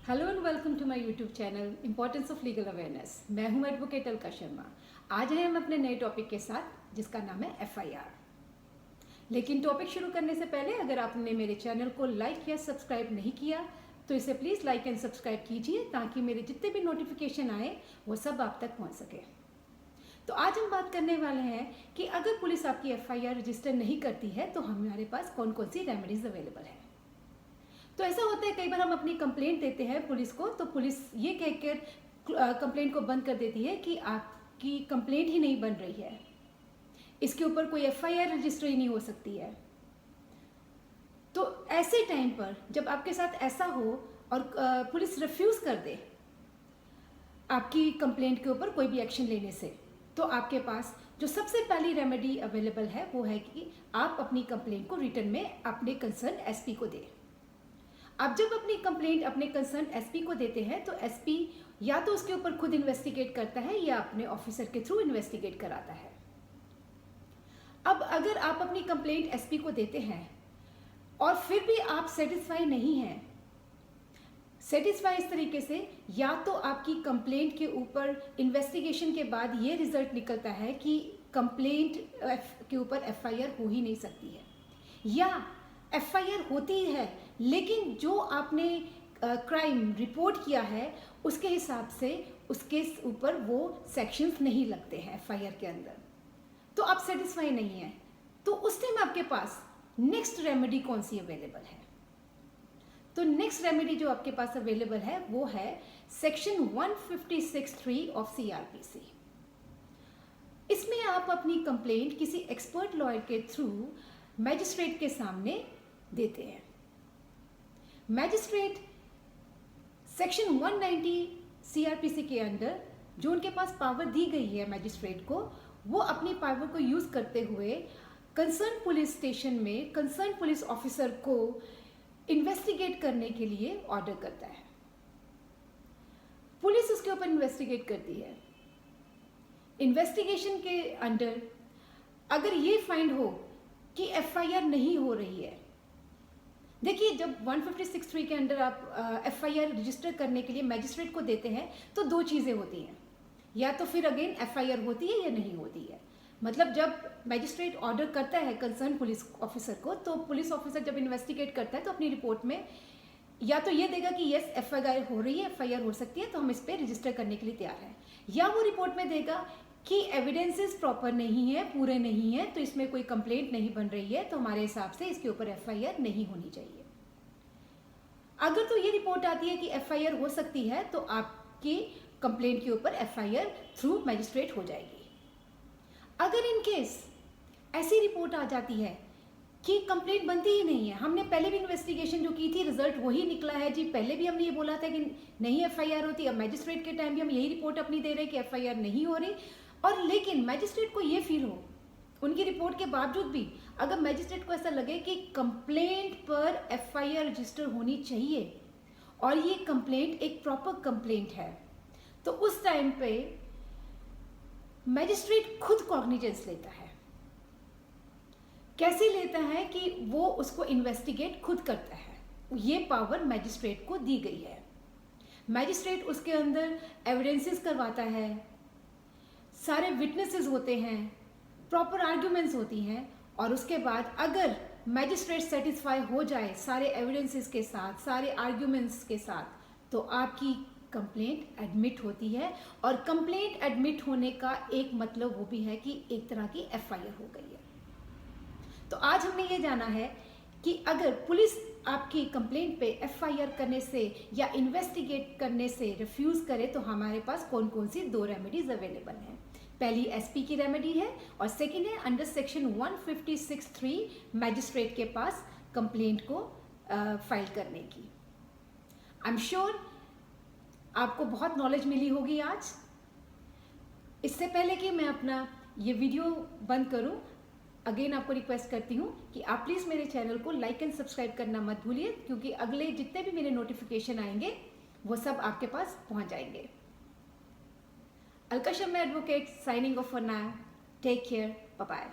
Hello and welcome to my YouTube channel importance of legal awareness. मैं हूं advocate Alka Sharma. आज हैं हम अपने नए टॉपिक के साथ जिसका नाम है एफआईआर। लेकिन टॉपिक शुरू करने से पहले अगर आपने मेरे चैनल को लाइक या सब्सक्राइब नहीं किया तो इसे प्लीज़ लाइक एंड सब्सक्राइब कीजिए ताकि मेरे जितने भी नोटिफिकेशन आए वो सब आप तक पहुँच सके। तो आज हम बात करने वाले हैं कि अगर पुलिस आपकी एफआईआर रजिस्टर नहीं करती है तो हमारे पास कौन कौन सी रेमेडीज अवेलेबल है। तो ऐसा होता है कई बार हम अपनी कंप्लेंट देते हैं पुलिस को, तो पुलिस ये कहकर कंप्लेंट को बंद कर देती है कि आपकी कंप्लेंट ही नहीं बन रही है, इसके ऊपर कोई एफआईआर रजिस्टर ही नहीं हो सकती है। तो ऐसे टाइम पर जब आपके साथ ऐसा हो और पुलिस रिफ्यूज कर दे आपकी कंप्लेंट के ऊपर कोई भी एक्शन लेने से, तो आपके पास जो सबसे पहली रेमेडी अवेलेबल है वो है कि आप अपनी कंप्लेंट को रिटर्न में अपने कंसर्न एसपी को दें। आप जब अपनी कंप्लेंट अपने कंसर्न एसपी को देते हैं तो एसपी या तो उसके ऊपर खुद इन्वेस्टिगेट करता है या अपने ऑफिसर के थ्रू इन्वेस्टिगेट कराता है। अब अगर आप अपनी कंप्लेंट एसपी को देते हैं और फिर भी आप सेटिस्फाई नहीं हैं, सेटिस्फाई इस तरीके से या तो आपकी कंप्लेंट के ऊपर इन्वेस्टिगेशन के बाद ये रिजल्ट निकलता है कि कंप्लेंट के ऊपर एफआईआर हो ही नहीं सकती है, या एफआईआर होती है लेकिन जो आपने क्राइम रिपोर्ट किया है उसके हिसाब से उसके ऊपर वो सेक्शंस नहीं लगते हैं एफआईआर के अंदर, तो आप सेटिस्फाई नहीं है। तो उस टाइम आपके पास नेक्स्ट रेमेडी कौन सी अवेलेबल है? तो नेक्स्ट रेमेडी जो आपके पास अवेलेबल है वो है सेक्शन 156(3) ऑफ सीआरपीसी। इसमें आप अपनी कंप्लेंट किसी एक्सपर्ट लॉयर के थ्रू मैजिस्ट्रेट के सामने देते हैं। मैजिस्ट्रेट सेक्शन 190 सीआरपीसी के अंडर जो उनके पास पावर दी गई है मैजिस्ट्रेट को, वो अपनी पावर को यूज करते हुए कंसर्न पुलिस स्टेशन में कंसर्न पुलिस ऑफिसर को इन्वेस्टिगेट करने के लिए ऑर्डर करता है। पुलिस उसके ऊपर इन्वेस्टिगेट करती है। इन्वेस्टिगेशन के अंडर अगर ये फाइंड हो कि एफआईआर नहीं हो रही है, देखिए जब 156(3) के अंडर आप एफआईआर रजिस्टर करने के लिए मैजिस्ट्रेट को देते हैं तो दो चीज़ें होती हैं, या तो फिर अगेन एफआईआर होती है या नहीं होती है। मतलब जब मैजिस्ट्रेट ऑर्डर करता है कंसर्न पुलिस ऑफिसर को, तो पुलिस ऑफिसर जब इन्वेस्टिगेट करता है तो अपनी रिपोर्ट में या तो ये देगा कि यस एफआईआर हो रही है, एफआईआर हो सकती है, तो हम इस पर रजिस्टर करने के लिए तैयार हैं, या वो रिपोर्ट में देगा कि एविडेंसेस प्रॉपर नहीं है, पूरे नहीं है, तो इसमें कोई कंप्लेंट नहीं बन रही है, तो हमारे हिसाब से इसके ऊपर एफआईआर नहीं होनी चाहिए। अगर तो ये रिपोर्ट आती है कि एफआईआर हो सकती है तो आपकी कंप्लेंट के ऊपर एफआईआर थ्रू मैजिस्ट्रेट हो जाएगी। अगर इन केस ऐसी रिपोर्ट आ जाती है कि कंप्लेंट बनती ही नहीं है, हमने पहले भी इन्वेस्टिगेशन जो की थी रिजल्ट वही निकला है जी, पहले भी हमने ये बोला था कि नहीं एफआईआर होती, अब मैजिस्ट्रेट के टाइम भी हम यही रिपोर्ट अपनी दे रहे हैं कि एफआईआर नहीं हो रही, और लेकिन मैजिस्ट्रेट को ये फील हो उनकी रिपोर्ट के बावजूद भी अगर मैजिस्ट्रेट को ऐसा लगे कि कंप्लेंट पर एफआईआर रजिस्टर होनी चाहिए और ये कंप्लेंट एक प्रॉपर कंप्लेंट है, तो उस टाइम पे मैजिस्ट्रेट खुद कॉग्निजेंस लेता है। कैसे लेता है कि वो उसको इन्वेस्टिगेट खुद करता है, ये पावर मैजिस्ट्रेट को दी गई है। मैजिस्ट्रेट उसके अंदर एविडेंसेस करवाता है, सारे विटनेसेस होते हैं, प्रॉपर आर्ग्यूमेंट्स होती हैं, और उसके बाद अगर मैजिस्ट्रेट सेटिस्फाई हो जाए सारे एविडेंसेस के साथ, सारे आर्ग्यूमेंट्स के साथ, तो आपकी कंप्लेंट एडमिट होती है। और कंप्लेंट एडमिट होने का एक मतलब वो भी है कि एक तरह की एफआईआर हो गई है। तो आज हमने ये जाना है कि अगर पुलिस आपकी कंप्लेंट पे एफआईआर करने से या इन्वेस्टिगेट करने से रिफ्यूज करे तो हमारे पास कौन कौन सी दो रेमेडीज अवेलेबल हैं। पहली एसपी की रेमेडी है और सेकंड है अंडर सेक्शन 156(3) मैजिस्ट्रेट के पास कंप्लेंट को फाइल करने की। आई एम श्योर आपको बहुत नॉलेज मिली होगी आज। इससे पहले कि मैं अपना ये वीडियो बंद करूं, अगेन आपको रिक्वेस्ट करती हूं कि आप प्लीज़ मेरे चैनल को लाइक एंड सब्सक्राइब करना मत भूलिए, क्योंकि अगले जितने भी मेरे नोटिफिकेशन आएंगे वो सब आपके पास पहुंच जाएंगे। Alka Sharma advocate signing off for now. Take care, bye bye.